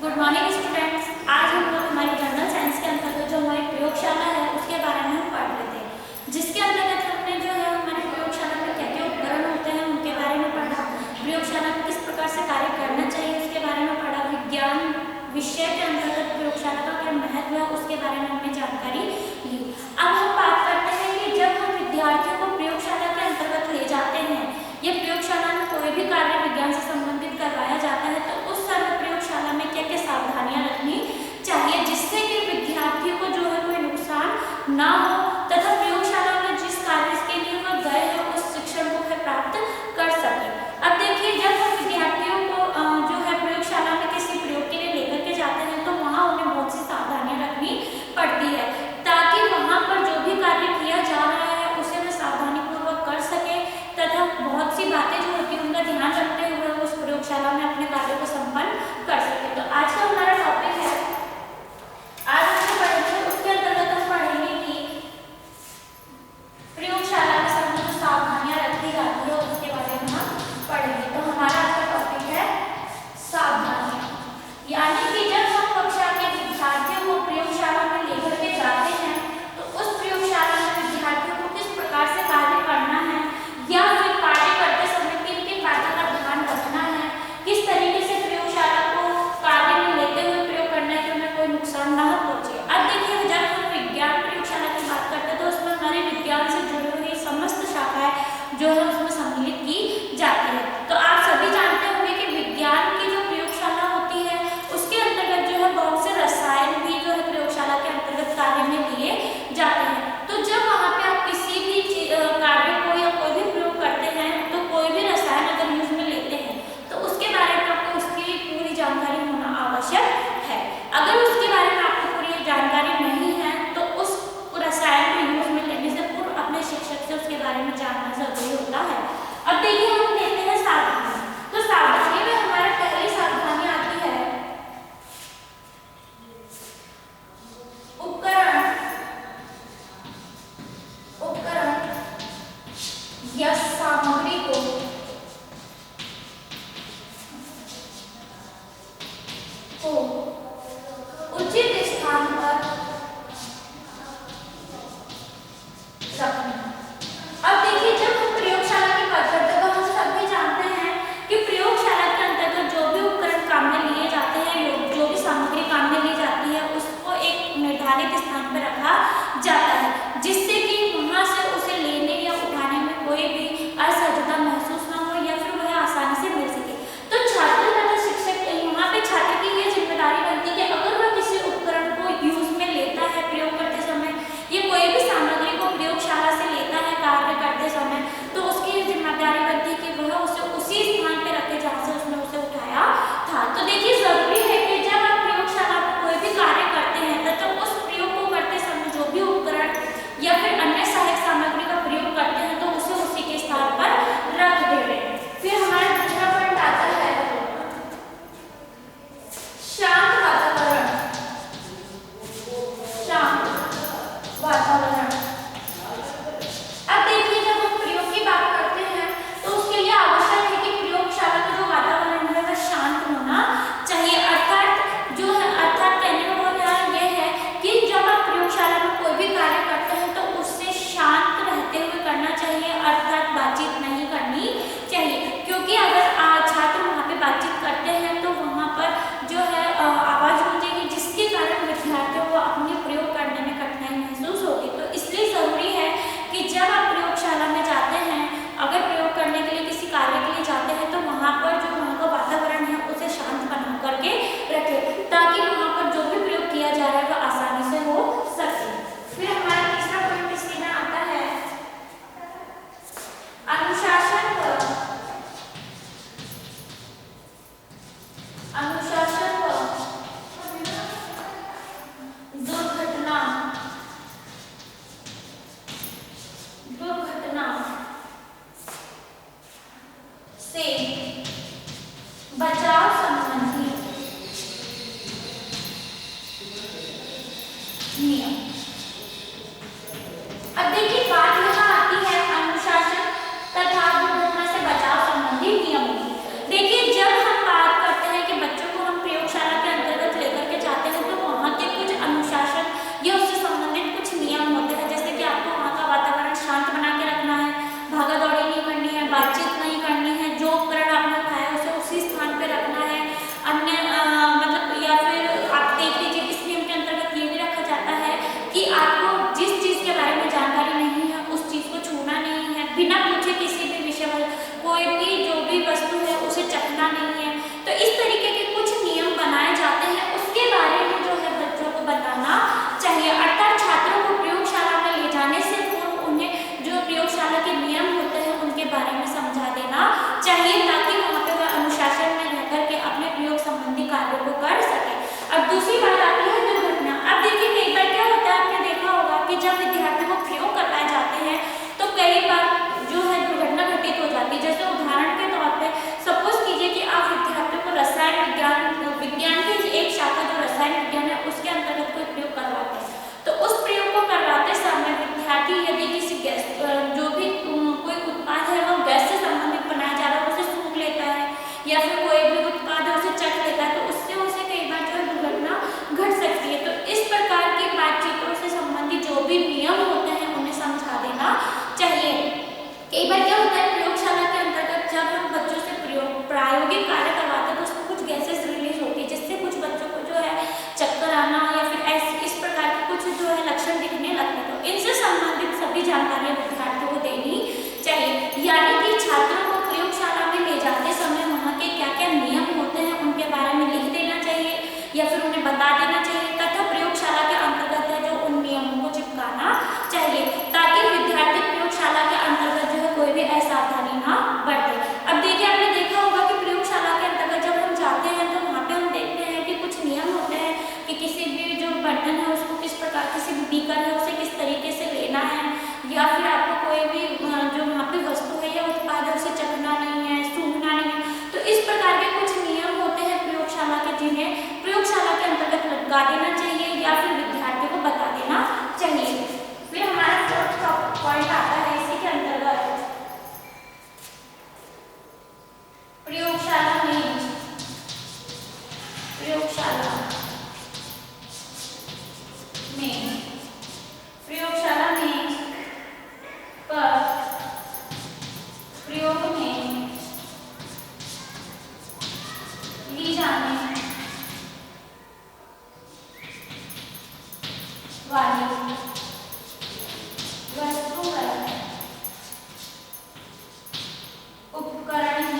Good morning students. आज हम लोग हमारी जनरल साइंस के अंतर्गत जो हमारी प्रयोगशाला है उसके बारे में हम पढ़ लेते हैं, जिसके अंतर्गत हमने जो है हमारी प्रयोगशाला में क्या क्या उपकरण होते हैं उनके बारे में पढ़ा, प्रयोगशाला में किस प्रकार से कार्य करना चाहिए उसके बारे में पढ़ा, विज्ञान विषय के अंतर्गत प्रयोगशाला का क्या महत्व है उसके बारे में हमने जानकारी ली। अब हम बात करते हैं कि जब हम विद्यार्थियों को प्रयोगशाला के अंतर्गत ले जाते हैं या प्रयोगशाला में कोई भी कार्य विज्ञान से संबंधित करवाया जाता है तो उस समय प्रयोगशाला में क्या क्या सावधानियां रखनी चाहिए जिससे कि विद्यार्थियों को जो है कोई नुकसान ना हो तथा प्रयोगशाला में जिस कार्य के लिए वह गए हैं उस शिक्षण को फिर प्राप्त कर सके। अब देखिए, जब हम विद्यार्थियों को जो है प्रयोगशाला में किसी प्रयोग के लिए लेकर के जाते हैं तो वहाँ उन्हें बहुत सी सावधानियां रखनी पड़ती है ताकि वहाँ पर जो भी कार्य किया जा रहा है उसे वे सावधानी पूर्वक कर सके तथा बहुत सी बातें जो होती है उनका ध्यान रखते हुए उस प्रयोगशाला में अपने कार्य को संपन्न कर सके। तो आज का हमारा टॉपिक है, आज हम जो पढ़ेंगे उसके अंतर्गत हम पढ़ेंगे कि या फिर उन्हें बता देना चाहिए तथा प्रयोगशाला के अंतर्गत है जो उन नियमों को चिपकाना चाहिए ताकि विद्यार्थी प्रयोगशाला के अंतर्गत जो है कोई भी असावधानी ना बरते। अब देखिए, आपने देखा होगा कि प्रयोगशाला के अंतर्गत जब हम जाते हैं तो वहाँ पे हम देखते हैं कि कुछ नियम होते हैं कि किसी भी जो बर्तन है उसको किस प्रकार, किसी भी बीकर है उसे किस तरीके से लेना है, या फिर आपको कोई भी जो वहाँ पे वस्तु है या उत्पाद है उसे चखना नहीं है, सूंघना नहीं है। तो इस प्रकार के कुछ नियम होते हैं प्रयोगशाला के, जिन्हें प्रयोगशाला के अंतर्गत लगा देना चाहिए या फिर विद्यार्थी को बता देना चाहिए। फिर हमारा फोर्थ पॉइंट आता है इसी के अंतर्गत प्रयोगशाला में प्रयोग में ली जाने वाली वस्तु है उपकरण ही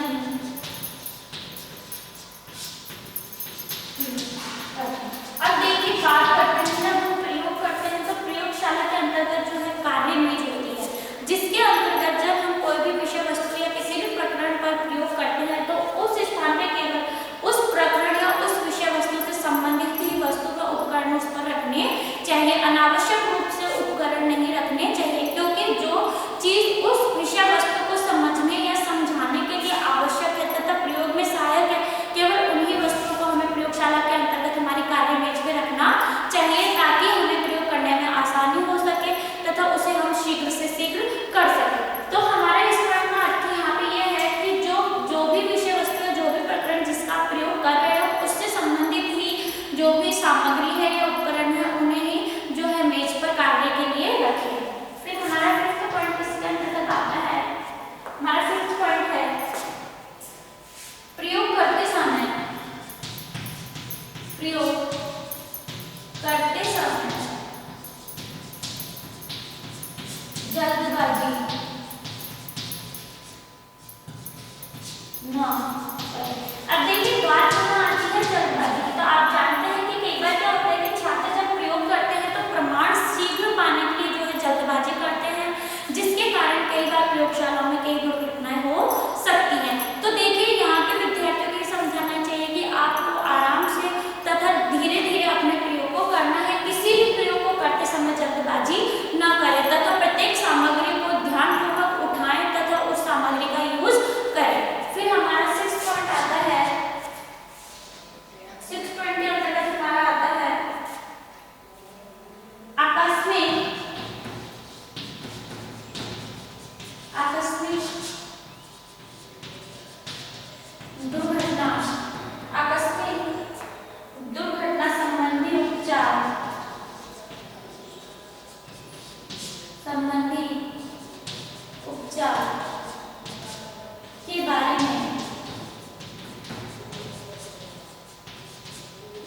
अब देखिए, बात करते हैं जब हम प्रयोग करते हैं तो प्रयोगशाला के अंतर्गत जो है कार्य मेज होती है, जिसके अंतर्गत जब हम कोई भी विषय वस्तु या किसी भी प्रकरण पर प्रयोग करते हैं तो उस स्थान पे केवल उस प्रकरण या उस विषय वस्तु से संबंधित ही वस्तु का उपकरण उस पर रखने चाहिए, अनावश्यक रूप से उपकरण नहीं रखने चाहिए, क्योंकि जो चीज उस विषय वस्तु को समझने या समझाने के लिए आवश्यक है तथा प्रयोग में सहायक है, केवल उन्हीं वस्तुओं को हमें प्रयोगशाला के अंतर्गत हमारी कार्य मेज पे रखना चाहिए ताकि हमें प्रयोग करने में आसानी हो सके तथा उसे हम शीघ्र से शीघ्र कर सके। तो हमारा इस पॉइंट का अर्थ यहाँ पे यह है कि जो भी विषय वस्तु, जो भी प्रकरण जिसका प्रयोग कर रहे हो उससे संबंधित ही जो भी सामग्री है या उपकरण है उन्हें ही जो है मेज पर कार्य के लिए रखें। फिर हमारा फिफ्थ पॉइंट इसके अंतर्गत आता है, हमारा फिफ्थ पॉइंट है प्रयोग करते समय जल्दबाजी न करें। अब देखिए, बात कहाँ आती है जल्दबाजी की। तो आप जानते हैं कि कई बार क्या होता है कि छात्र जब प्रयोग करते हैं तो प्रमाण शीघ्र पाने के लिए जो है जल्दबाजी करते हैं, जिसके कारण कई बार प्रयोगशालाओं में कई दुर्घटनाएं हो सकती हैं। तो देखिए, यहाँ के विद्यार्थियों को समझाना चाहिए कि आपको आराम से तथा धीरे धीरे अपने प्रयोग को करना है, किसी भी प्रयोग को करते समय जल्दबाजी न करें तथा प्रत्येक सामग्री को ध्यानपूर्वक उठाएं तथा उस सामग्री का यूज करें। फिर हमारा सिक्स्थ पॉइंट आता है, सिक्स्थ पॉइंट के अंतर्गत हमारा आता है आकस्मिक दुर्घटना संबंधी उपचार के बारे में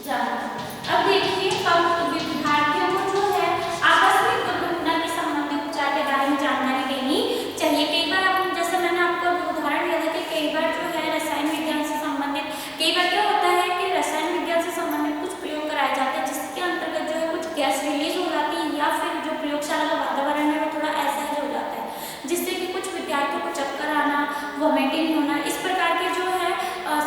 जाना। अब देखिए, हम विद्यार्थियों को जो है आकस्मिक दुर्घटना के संबंधी उपचार के बारे में जानकारी देनी चाहिए। कई बार आप, जैसे मैंने आपको उदाहरण दिया था कि कई बार जो है रसायन विज्ञान से संबंधित, कई बार क्या होता है कि रसायन विज्ञान से संबंधित कुछ प्रयोग कराए जाते हैं जिसके अंतर्गत जो है कुछ गैस रिलीज हो जाती है या फिर जो प्रयोगशाला का वातावरण है वो थोड़ा ऐसा हो जाता है जिससे कि कुछ विद्यार्थियों को चक्कर आना, वोमिटिंग होना, इस प्रकार के जो है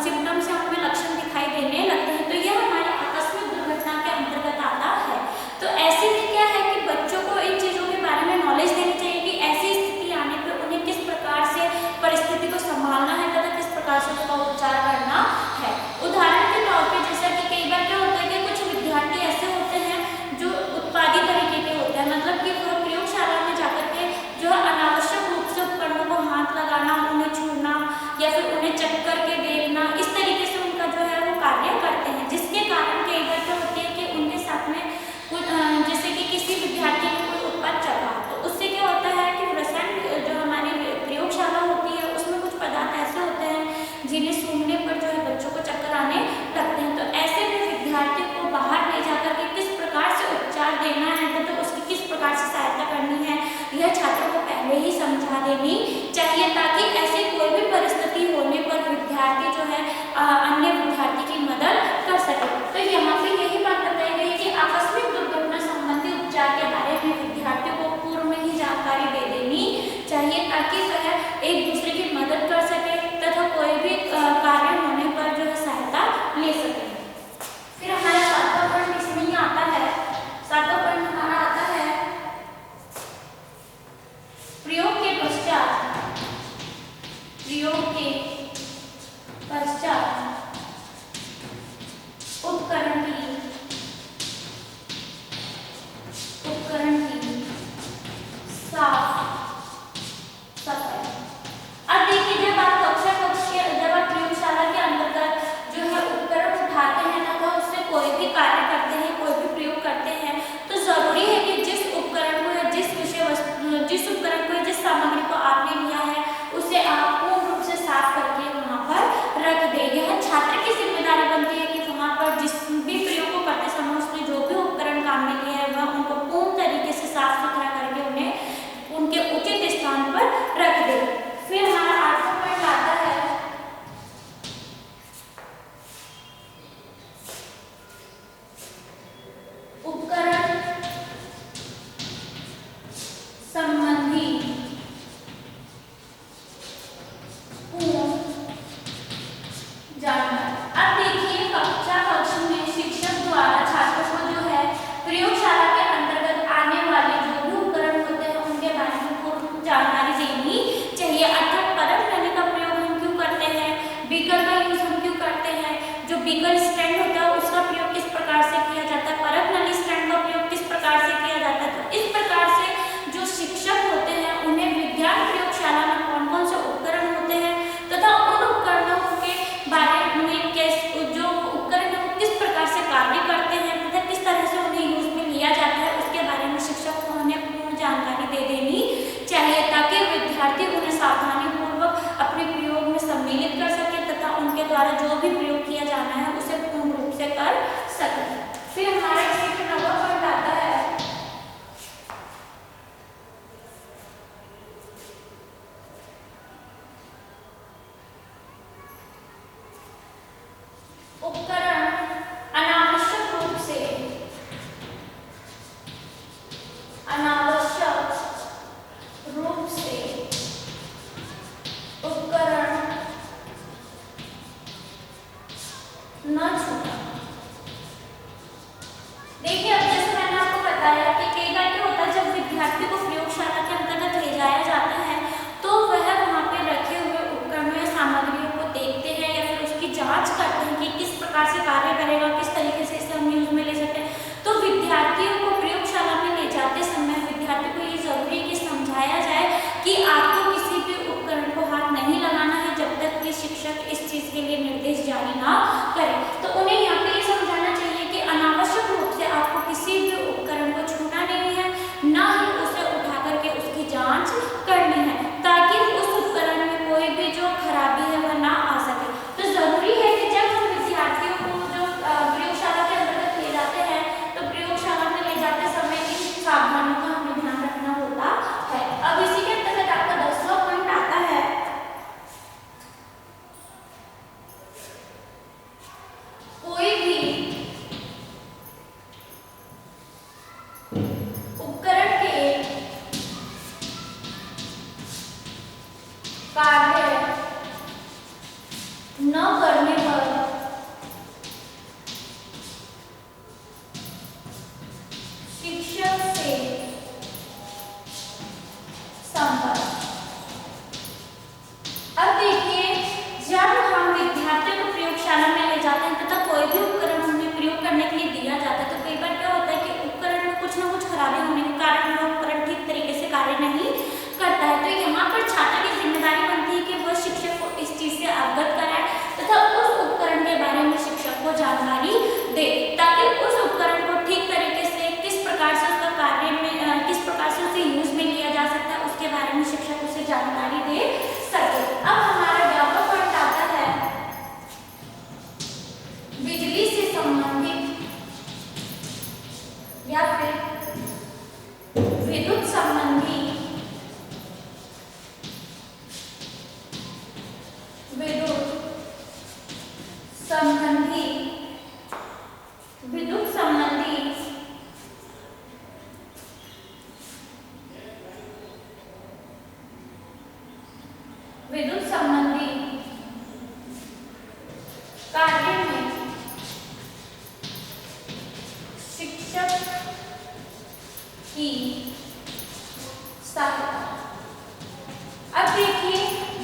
सिम्टम्स हमें लक्षण दिखाई देने लगते हैं। तो यह हमारे आकस्मिक दुर्घटना के अंतर्गत आता है। तो ऐसे में क्या है कि बच्चों को इन चीज़ों के बारे में नॉलेज देनी चाहिए कि ऐसी स्थिति आने पर उन्हें किस प्रकार से परिस्थिति को संभालना है तथा किस प्रकार से उसका उपचार करना है। उदाहरण के तौर पर जैसा कि कई बार क्या होता है कि कुछ विद्यार्थी ऐसे होते हैं जो उत्पादी तरीके के होते हैं, मतलब कि वो प्रयोगशाला में जाकर के जो है अनावश्यक रूप से उपकरणों को हाथ लगाना, उन्हें छूना या फिर उन्हें चेक करके देखना, इस तरीके से उनका जो है वो कार्य करते हैं, जिसके कारण कई बार क्या होती है कि उनके साथ में कुछ जैसे कि किसी विद्यार्थी ने कोई उत्पाद चखा तो उससे क्या होता है कि रसायन जो हमारी प्रयोगशाला होती है उसमें कुछ पदार्थ ऐसे होते हैं जिन्हें सूंघने पर जो है बच्चों को चक्कर आने लगते हैं। तो ऐसे में विद्यार्थी को बाहर ले जाकर के किस प्रकार से उपचार देना है तो उसकी किस प्रकार से सहायता करनी है यह छात्रों को पहले ही समझा देनी चाहिए, ताकि ऐसे कोई भी परिस्थिति होने पर विद्यार्थी जो है अन्य विद्यार्थी की मदद कर सके। तो यहाँ विद्युत संबंधी कार्य में शिक्षक की सहायता। अब देखिए,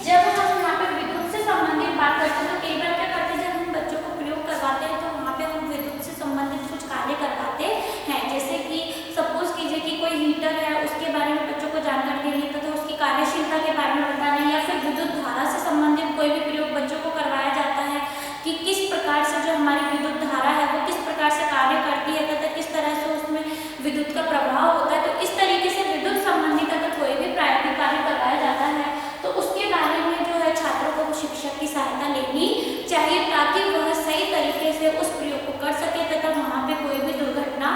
जब हम यहाँ पे विद्युत से संबंधित बात करते हैं तो कई बार क्या करते हैं, जब हम बच्चों को प्रयोग करवाते हैं तो वहाँ पे हम विद्युत से संबंधित कुछ कार्य करवाते हैं। जैसे कि सपोज कीजिए कि कोई हीटर है, उसके बारे में बच्चों को जानकारी देनी है तो उसकी कार्यशीलता के बारे में बताना, या फिर विद्युत धारा से संबंधित कोई भी प्रयोग बच्चों को करवाया जाता है कि किस प्रकार से जो हमारी विद्युत धारा है वो किस प्रकार से कार्य करती है तथा किस तरह से उसमें विद्युत का प्रभाव होता है। तो इस तरीके से विद्युत संबंधित अगर कोई भी प्रायोगिक कार्य करवाया जाता है तो उसके बारे में जो है छात्रों को शिक्षक की सहायता लेनी चाहिए, ताकि वह सही तरीके से उस प्रयोग को कर सके तथा वहाँ पे कोई भी दुर्घटना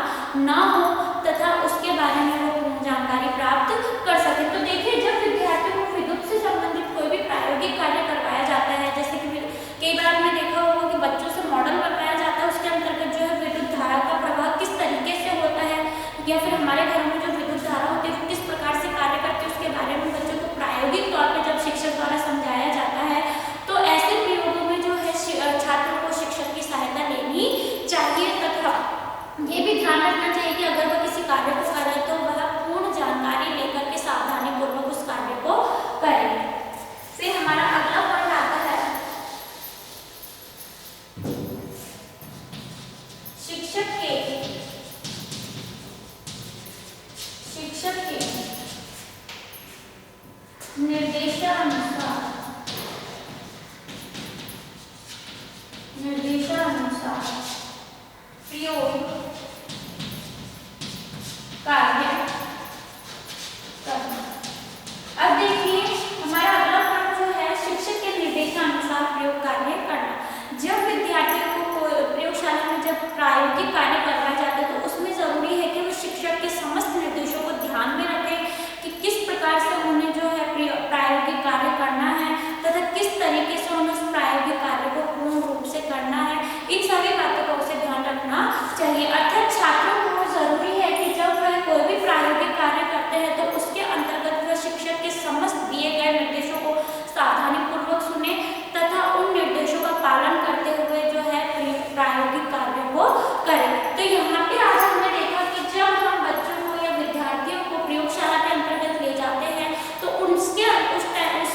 ना हो तथा उसके बारे में वो जानकारी प्राप्त कर सके। तो देखिए, जब विद्यार्थियों को विद्युत से संबंधित कोई भी प्रायोगिक कार्य करवाया जाता है, जैसे कि कई बार आपने देखा होगा कि बच्चों से मॉडल बनवाया जाता है, उसके अंतर्गत जो है विद्युत धारा का प्रभाव किस तरीके से होता है, या फिर हमारे घर में जो विद्युत धारा होती है वो किस प्रकार से कार्य करती है, उसके बारे में बच्चों को प्रायोगिक तौर पर जब शिक्षक द्वारा समझाया जाता है तो ऐसे प्रयोगों में जो है छात्रों को शिक्षक की सहायता लेनी चाहिए। तथा ये भी ध्यान रखना चाहिए कि अगर वह किसी कार्य को कर रहे तो वह पूर्ण जानकारी लेकर के सावधानी पूर्वक उस कार्य को करे। फिर हमारा अगला पॉइंट आता है शिक्षक के निर्देशानुसार प्रयोग कार्य करना। अब देखिए, हमारा अगला पॉइंट जो है शिक्षक के निर्देशानुसार प्रयोग कार्य करना। जब विद्यार्थियों को प्रयोगशाला में जब प्रायोगिक कार्य करवाया जाता है तो उसमें जरूरी है कि वो शिक्षक के समस्त निर्देशों को ध्यान में रखें कि किस प्रकार से उन्हें जो है प्रायोगिक कार्य करना है तथा किस तरीके से उन्हें उस प्रायोगिक कार्य को पूर्ण रूप से करना है। इन सभी बातों का उसे ध्यान रखना चाहिए। अर्थात छात्रों को जरूरी है कि जब वह कोई भी प्रायोगिक कार्य करते हैं तो उसके अंतर्गत वह शिक्षक के समस्त दिए गए निर्देशों को सावधानी पूर्वक सुने तथा उन निर्देशों का पालन करते हुए जो है प्रायोगिक कार्य को करें। तो यहाँ पे आज हमने देखा कि जब हम बच्चों को या विद्यार्थियों को प्रयोगशाला के अंतर्गत ले जाते हैं तो उस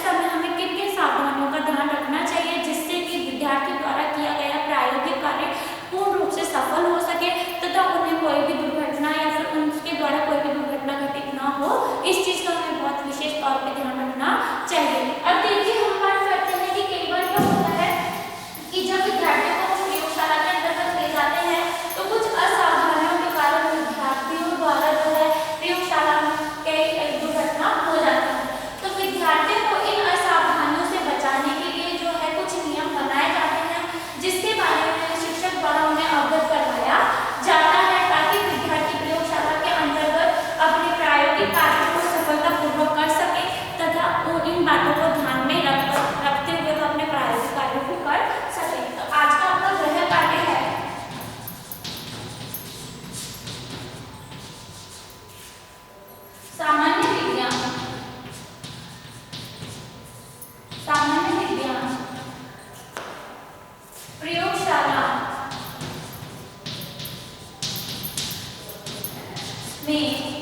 समय हमें किन किन सावधानियों का ध्यान रखना चाहिए जिससे कि विद्यार्थी द्वारा किया गया प्रायोगिक कार्य पूर्ण रूप से सफल हो सके तथा उन्हें कोई भी दुर्घटना या फिर उनके द्वारा कोई भी दुर्घटना घटित ना हो। इस चीज का हमें बहुत विशेष तौर पे ध्यान रखना चाहिए। अब देखिए, हम बात करते हैं कि कई बार क्या होता है कि जब विद्यार्थियों को प्रयोगशाला के अंतर्गत ले जाते हैं तो कुछ असावधानियों के कारण विद्यार्थियों द्वारा जो है प्रयोगशाला में कई दुर्घटना हो जाती है। तो विद्यार्थियों को इन असावधानियों से बचाने के लिए जो है कुछ नियम बनाए जाते हैं जिसके बारे में शिक्षक द्वारा उन्हें अवगत करवाया जाता है, ताकि विद्यार्थी प्रयोगशाला के अंतर्गत अपने प्रायोगिक कार्य को सफलतापूर्वक कर सके तथा इन बातों को ध्यान में रखते हुए वो अपने प्रायोगिक कार्यों को कर सके। तो आज का अपना गृह कार्य है सामान्य विज्ञान प्रयोगशाला में